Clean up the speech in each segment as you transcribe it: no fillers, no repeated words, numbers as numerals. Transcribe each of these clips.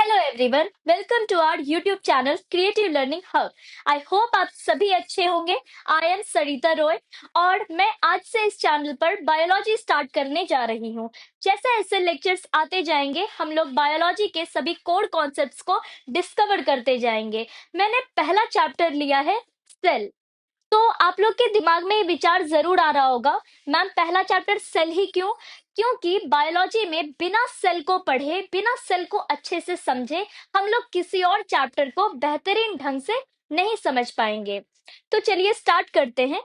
Hello everyone, welcome to our YouTube channel creative learning hub. I hope आप सभी अच्छे होंगे। आई एम सरिता रॉय और मैं आज से इस चैनल पर बायोलॉजी स्टार्ट करने जा रही हूँ। जैसे ऐसे लेक्चर्स आते जाएंगे, हम लोग बायोलॉजी के सभी कोर कॉन्सेप्ट्स को डिस्कवर करते जाएंगे। मैंने पहला चैप्टर लिया है सेल। तो आप लोग के दिमाग में ये विचार जरूर आ रहा होगा, मैम पहला चैप्टर सेल ही क्यों? क्योंकि बायोलॉजी में बिना सेल को पढ़े, बिना सेल को अच्छे से समझे, हम लोग किसी और चैप्टर को बेहतरीन ढंग से नहीं समझ पाएंगे। तो चलिए स्टार्ट करते हैं।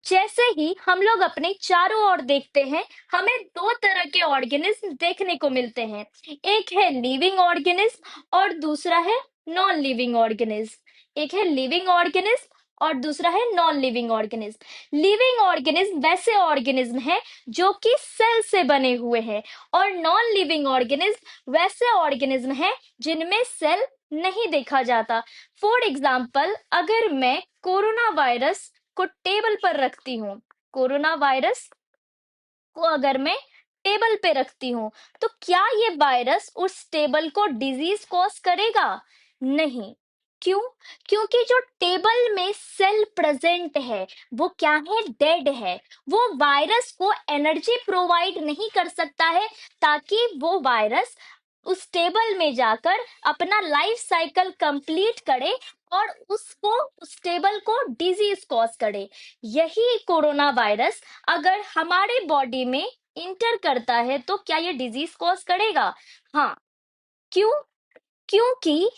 जैसे ही हम लोग अपने चारों ओर देखते हैं, हमें दो तरह के ऑर्गेनिज्म देखने को मिलते हैं। एक है लिविंग ऑर्गेनिज्म और दूसरा है नॉन लिविंग ऑर्गेनिज्म। एक है लिविंग ऑर्गेनिज्म और दूसरा है non living organism. Living organism वैसे ऑर्गेनिज्म है जो कि सेल से बने हुए हैं, और नॉन लिविंग ऑर्गेनिज्म वैसे ऑर्गेनिज्म है जिनमें सेल नहीं देखा जाता। फॉर एग्जाम्पल, अगर मैं कोरोना वायरस को टेबल पर रखती हूँ, कोरोना वायरस को अगर मैं टेबल पे रखती हूँ, तो क्या ये वायरस उस टेबल को डिजीज कॉज करेगा? नहीं। क्यों? क्योंकि जो टेबल में सेल प्रेजेंट है वो क्या है? डेड है। वो वायरस को एनर्जी प्रोवाइड नहीं कर सकता है ताकि वो वायरस उस टेबल में जाकर अपना लाइफ साइकिल कंप्लीट करे और उसको, उस टेबल को डिजीज कॉज करे। यही कोरोना वायरस अगर हमारे बॉडी में इंटर करता है तो क्या ये डिजीज कॉज करेगा? हाँ। क्यों? क्योंकि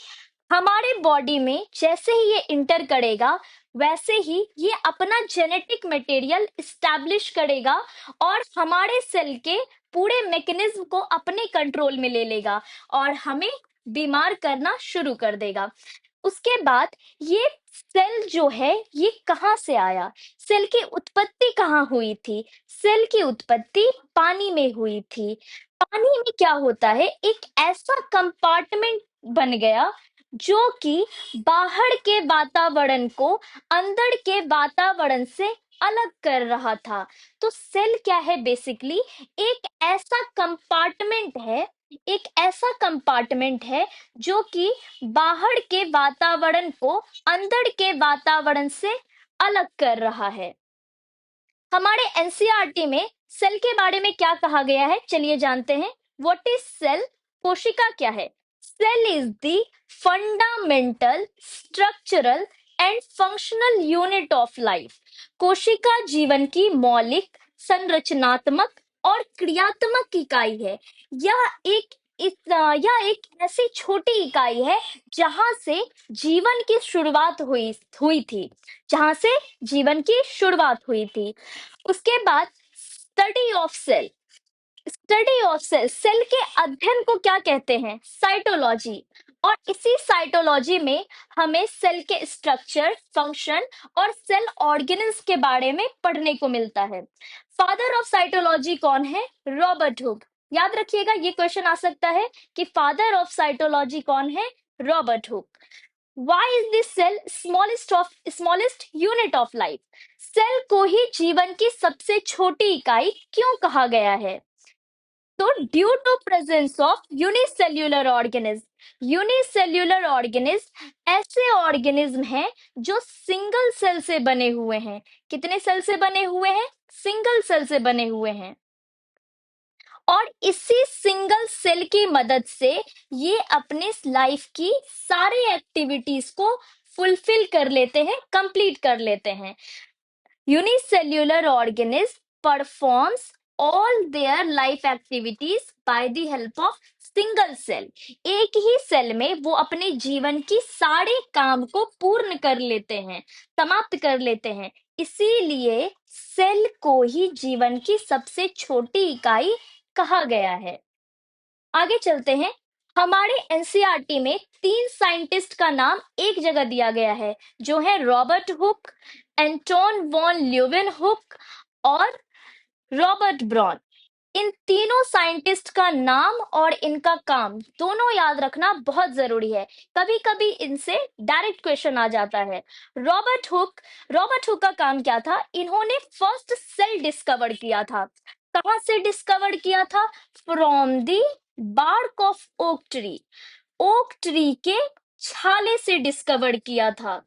हमारे बॉडी में जैसे ही ये इंटर करेगा, वैसे ही ये अपना जेनेटिक मटेरियल इस्टेब्लिश करेगा और हमारे सेल के पूरे मैकेनिज्म को अपने कंट्रोल में ले लेगा और हमें बीमार करना शुरू कर देगा। उसके बाद ये सेल जो है ये कहाँ से आया? सेल की उत्पत्ति कहाँ हुई थी? सेल की उत्पत्ति पानी में हुई थी। पानी में क्या होता है? एक ऐसा कंपार्टमेंट बन गया जो कि बाहर के वातावरण को अंदर के वातावरण से अलग कर रहा था। तो सेल क्या है? बेसिकली एक ऐसा कंपार्टमेंट है, एक ऐसा कंपार्टमेंट है जो कि बाहर के वातावरण को अंदर के वातावरण से अलग कर रहा है। हमारे एनसीईआरटी में सेल के बारे में क्या कहा गया है, चलिए जानते हैं। What is cell? कोशिका क्या है? Cell is the fundamental, structural and functional unit of life. कोशिका जीवन की मौलिक, संरचनात्मक और क्रियात्मक इकाई है। यह एक यह एक ऐसी छोटी इकाई है जहां से जीवन की शुरुआत हुई हुई थी, जहां से जीवन की शुरुआत हुई थी। उसके बाद study of cell. Study of cell, cell के अध्ययन को क्या कहते हैं? साइटोलॉजी। और इसी साइटोलॉजी में हमें सेल के स्ट्रक्चर, फंक्शन और सेल ऑर्गेन्स के बारे में पढ़ने को मिलता है। फादर ऑफ साइटोलॉजी कौन है? Robert hook. याद रखिएगा, ये क्वेश्चन आ सकता है कि फादर ऑफ साइटोलॉजी कौन है? Robert Hooke. Why is the cell smallest unit of life? Cell को ही जीवन की सबसे छोटी इकाई क्यों कहा गया है? तो due to presence of unicellular organism. Unicellular organism ऐसे ऑर्गेनिज्म हैं जो सिंगल सेल से बने हुए हैं। कितने सेल से बने हुए हैं? सिंगल सेल से बने हुए हैं। और इसी सिंगल सेल की मदद से ये अपने लाइफ की सारी एक्टिविटीज को फुलफिल कर लेते हैं, कंप्लीट कर लेते हैं। Unicellular organism performs all their life activities by the help of single cell. एक ही सेल में वो अपने जीवन की सारे काम को पूर्ण कर लेते हैं, समाप्त कर लेते हैं। इसीलिए सेल को ही जीवन की सबसे छोटी इकाई कहा गया है। आगे चलते हैं। हमारे एनसीईआरटी में 3 साइंटिस्ट का नाम एक जगह दिया गया है, जो है Robert hook, Anton von Leeuwenhoek और रॉबर्ट ब्राउन। इन तीनों साइंटिस्ट का नाम और इनका काम दोनों याद रखना बहुत जरूरी है। कभी कभी इनसे डायरेक्ट क्वेश्चन आ जाता है। रॉबर्ट हुक का काम क्या था? इन्होंने फर्स्ट सेल डिस्कवर किया था। कहां से डिस्कवर किया था? From the bark of oak tree. Oak tree के छाले से डिस्कवर किया था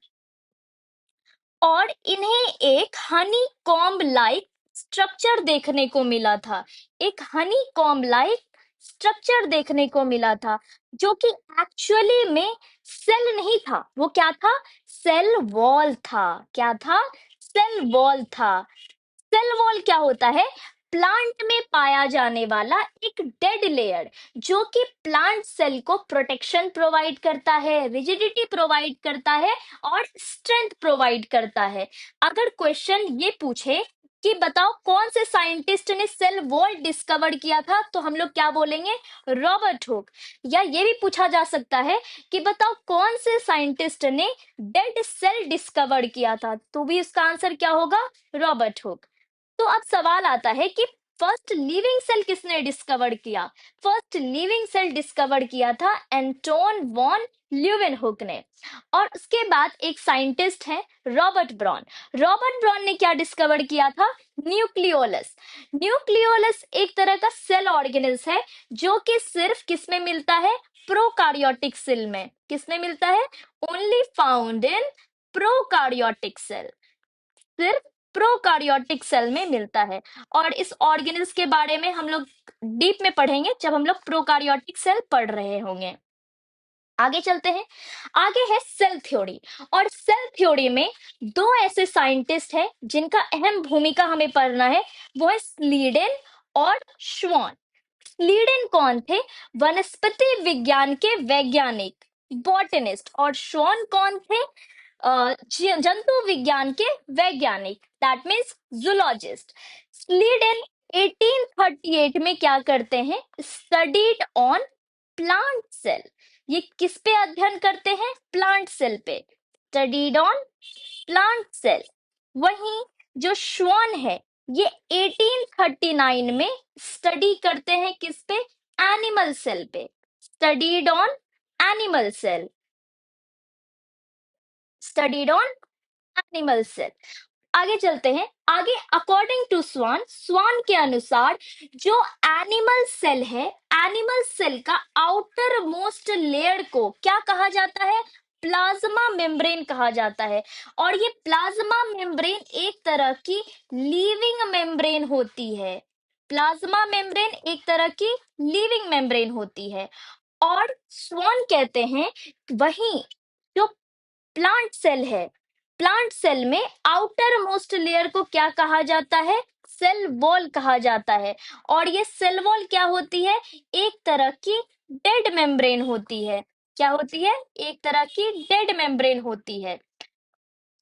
और इन्हें एक हनी कॉम्ब लाइक स्ट्रक्चर देखने को मिला था। एक हनी कॉम्ब लाइक स्ट्रक्चर देखने को मिला था जो कि एक्चुअली में सेल नहीं था। वो क्या था? सेल वॉल था। क्या था? सेल वॉल था। सेल वॉल क्या होता है? प्लांट में पाया जाने वाला एक डेड लेयर जो कि प्लांट सेल को प्रोटेक्शन प्रोवाइड करता है, रिजिडिटी प्रोवाइड करता है और स्ट्रेंथ प्रोवाइड करता है। अगर क्वेश्चन ये पूछे कि बताओ कौन से साइंटिस्ट ने सेल वॉल डिस्कवर किया था, तो हम लोग क्या बोलेंगे? Robert Hooke. या ये भी पूछा जा सकता है कि बताओ कौन से साइंटिस्ट ने डेड सेल डिस्कवर किया था, तो भी इसका आंसर क्या होगा? Robert Hooke. तो अब सवाल आता है कि फर्स्ट लिविंग सेल किसने डिस्कवर किया? फर्स्ट लिविंग सेल डिस्कवर किया था एंटोन वॉन ल्यूवेनहुक ने। और उसके बाद एक साइंटिस्ट है रॉबर्ट ब्राउन। रॉबर्ट ब्राउन ने क्या डिस्कवर किया था? न्यूक्लियोलस। न्यूक्लियोलस एक तरह का सेल ऑर्गेनिज्म है जो कि सिर्फ किसमें मिलता है? प्रोकार्योटिक सेल में। किसमें मिलता है? Only found in prokaryotic cell. सिर्फ प्रोकार्योटिक सेल में मिलता है। और इस ऑर्गेनिल्स के बारे में हम लोग डीप में पढ़ेंगे जब हम लोग प्रोकार्योटिक सेल पढ़ रहे होंगे। आगे चलते हैं। आगे है सेल थ्योरी। और सेल थ्योरी में दो ऐसे साइंटिस्ट हैं जिनका अहम भूमिका हमें पढ़ना है। वो है स्लीडेन और श्वान। स्लीडेन कौन थे? वनस्पति विज्ञान के वैज्ञानिक, बॉटनिस्ट। और श्वान कौन थे? जंतु विज्ञान के वैज्ञानिक, दैट मीन्स जूलॉजिस्ट। स्लीडेन 1838 में क्या करते हैं? Studied on plant cell. ये किस पे अध्ययन करते हैं? प्लांट सेल पे। Studied on plant cell. वहीं जो श्वान है ये 1839 में स्टडी करते हैं किस पे? एनिमल सेल पे। Studied on animal cell. Studied on animal cell. आगे चलते हैं। आगे अकॉर्डिंग टू स्वान, स्वान के अनुसार जो एनिमल सेल है, एनिमल सेल का आउटर मोस्ट लेयर को क्या कहा जाता है? प्लाज्मा मेम्ब्रेन कहा जाता है। और ये प्लाज्मा मेम्ब्रेन एक तरह की लिविंग मेम्ब्रेन होती है। प्लाज्मा मेम्ब्रेन एक तरह की लिविंग मेम्ब्रेन होती है। और स्वान कहते हैं वही जो प्लांट सेल है, प्लांट सेल में आउटर मोस्ट लेयर को क्या कहा जाता है? सेल वॉल कहा जाता है। और ये सेल वॉल क्या होती है? एक तरह की डेड मेम्ब्रेन होती है। क्या होती है? एक तरह की डेड मेम्ब्रेन होती है।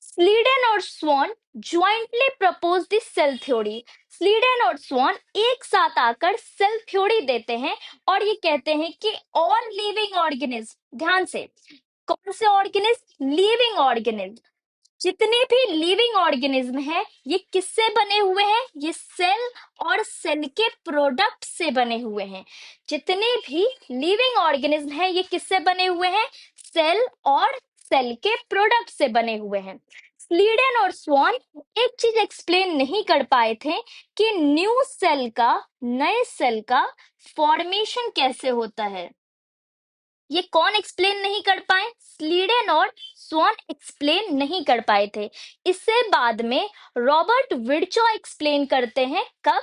स्लीडन और Schwann jointly propose the cell theory. Schleiden और स्वॉन एक साथ आकर सेल थ्योरी देते हैं और ये कहते हैं कि ऑल लिविंग ऑर्गेनिज्म, ध्यान से, कौन से ऑर्गेनिज्म? Living organism. जितने भी लिविंग ऑर्गेनिज्म है ये किससे बने हुए हैं? ये सेल और सेल के प्रोडक्ट से बने हुए हैं। जितने भी लिविंग ऑर्गेनिज्म है ये किससे बने हुए हैं? सेल और सेल के प्रोडक्ट से बने हुए हैं। स्लीडन और स्वॉन एक चीज एक्सप्लेन नहीं कर पाए थे कि न्यू सेल का, नए सेल का फॉर्मेशन कैसे होता है। ये कौन एक्सप्लेन नहीं कर पाए? स्लीडन और स्वॉन एक्सप्लेन नहीं कर पाए थे। इससे बाद में रॉबर्ट विर्चो एक्सप्लेन करते हैं। कब?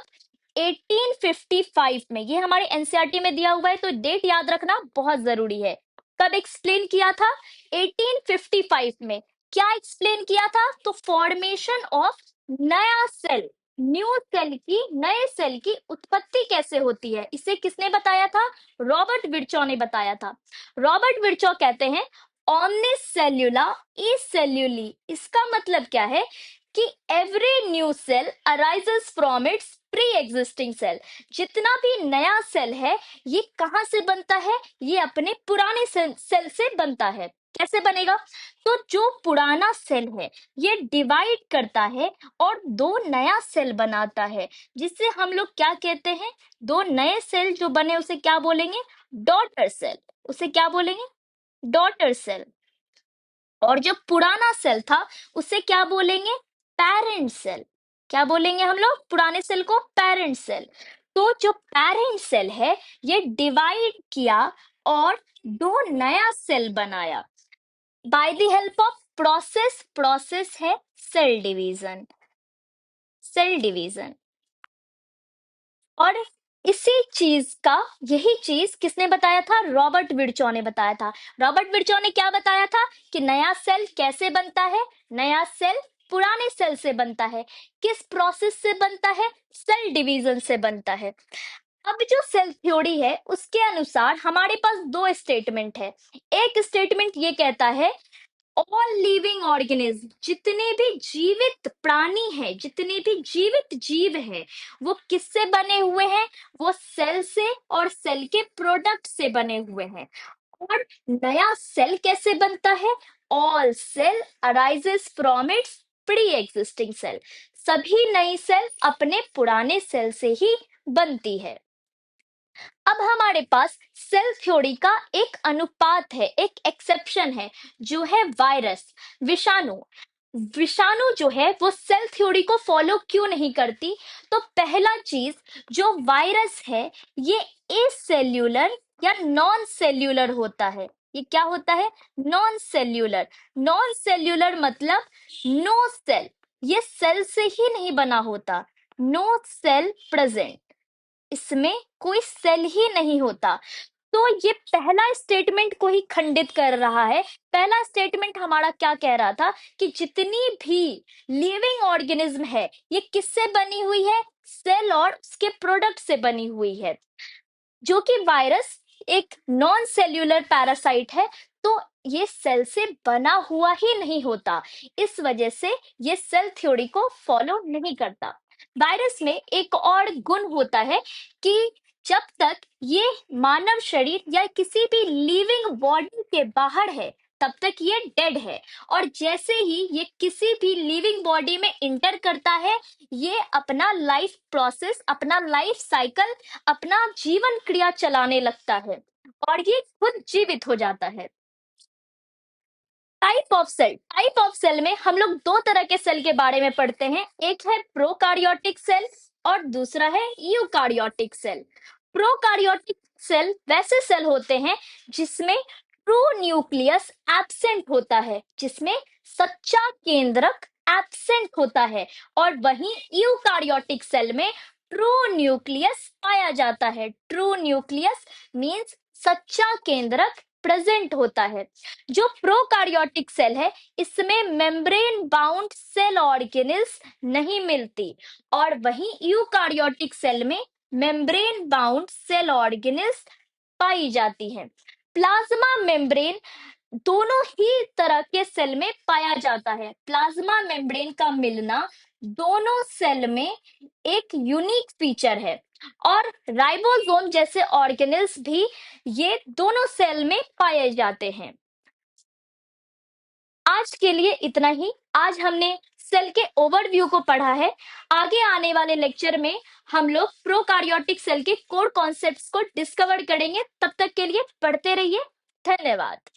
1855 में। ये हमारे एनसीईआरटी में दिया हुआ है तो डेट याद रखना बहुत जरूरी है। कब एक्सप्लेन किया था? 1855 में। क्या एक्सप्लेन किया था? तो फॉर्मेशन ऑफ नया सेल, न्यू सेल की, नए सेल की उत्पत्ति कैसे होती है, इसे किसने बताया था? रॉबर्ट विर्चो ने बताया था। रॉबर्ट विर्चो कहते हैं omnis cellula is celluli। इसका मतलब क्या है कि every new cell arises from its pre existing cell. जितना भी नया सेल है ये कहां से बनता है? ये अपने पुराने सेल से बनता है। कैसे बनेगा? तो जो पुराना सेल है ये डिवाइड करता है और दो नया सेल बनाता है, जिससे हम लोग क्या कहते हैं? दो नए सेल जो बने उसे क्या बोलेंगे? Daughter cell. उसे क्या बोलेंगे? Daughter cell. और जो पुराना सेल था उसे क्या बोलेंगे? Parent cell. क्या बोलेंगे हम लोग? पुराने सेल को पेरेंट सेल। तो जो पेरेंट सेल है ये डिवाइड किया और दो नया सेल बनाया bye the help of process. Process है सेल डिवीजन, सेल डिवीजन। और यही चीज किसने बताया था? रॉबर्ट विर्चॉ ने बताया था। रॉबर्ट विर्चॉ ने क्या बताया था कि नया सेल कैसे बनता है? नया सेल पुराने सेल से बनता है। किस प्रोसेस से बनता है? सेल डिवीजन से बनता है। अब जो सेल थ्योरी है उसके अनुसार हमारे पास दो स्टेटमेंट है। एक स्टेटमेंट ये कहता है ऑल लिविंग ऑर्गेनिज्म, जितने भी जीवित प्राणी हैं, जितने भी जीवित जीव हैं, वो किससे बने हुए हैं? वो सेल से और सेल के प्रोडक्ट से बने हुए हैं। और नया सेल कैसे बनता है? All cell arises from its pre existing cell. सभी नई सेल अपने पुराने सेल से ही बनती है। अब हमारे पास सेल थ्योरी का एक अनुपात है, एक एक्सेप्शन है, जो है वायरस, विषाणु। विषाणु जो है वो सेल थ्योरी को फॉलो क्यों नहीं करती? तो पहला चीज, जो वायरस है ये एसेल्यूलर या नॉन सेल्यूलर होता है। ये क्या होता है? Non cellular. नॉन सेल्यूलर मतलब नो सेल, ये सेल से ही नहीं बना होता। नो सेल प्रेजेंट, इसमें कोई सेल ही नहीं होता। तो ये पहला स्टेटमेंट को ही खंडित कर रहा है। पहला स्टेटमेंट हमारा क्या कह रहा था कि जितनी भी लिविंग ऑर्गेनिज्म है ये किससे बनी हुई है? सेल और उसके प्रोडक्ट से बनी हुई है। जो कि वायरस एक नॉन सेल्यूलर पैरासाइट है, तो ये सेल से बना हुआ ही नहीं होता। इस वजह से ये सेल थ्योरी को फॉलो नहीं करता। वायरस में एक और गुण होता है कि जब तक ये मानव शरीर या किसी भी लिविंग बॉडी के बाहर है तब तक ये डेड है, और जैसे ही ये किसी भी लिविंग बॉडी में इंटर करता है ये अपना लाइफ प्रोसेस, अपना लाइफ साइकिल, अपना जीवन क्रिया चलाने लगता है और ये खुद जीवित हो जाता है। टाइप ऑफ सेल में हम लोग दो तरह के सेल के बारे में पढ़ते हैं। एक है प्रोकार्योटिक सेल और दूसरा है यूकार्योटिक सेल। प्रोकार्योटिक सेल वैसे सेल होते हैं जिसमें ट्रू न्यूक्लियस एब्सेंट होता है, जिसमें सच्चा केंद्रक एब्सेंट होता है, और वहीं यूकार्योटिक सेल में ट्रू न्यूक्लियस पाया जाता है। ट्रू न्यूक्लियस मींस सच्चा केंद्रक प्रेजेंट होता है। जो प्रोकार्योटिक सेल है इसमें मेम्ब्रेन बाउंड सेल ऑर्गेनेल्स नहीं मिलती, और वहीं यूकार्योटिक सेल में मेम्ब्रेन बाउंड सेल ऑर्गेनेल्स पाई जाती हैं। प्लाज्मा मेम्ब्रेन दोनों ही तरह के सेल में पाया जाता है। प्लाज्मा मेम्ब्रेन का मिलना दोनों सेल में एक यूनिक फीचर है, और राइबोसोम जैसे ऑर्गेनेल्स भी ये दोनों सेल में पाए जाते हैं। आज के लिए इतना ही। आज हमने सेल के ओवरव्यू को पढ़ा है। आगे आने वाले लेक्चर में हम लोग प्रोकार्योटिक सेल के कोर कॉन्सेप्ट्स को डिस्कवर करेंगे। तब तक के लिए पढ़ते रहिए। धन्यवाद।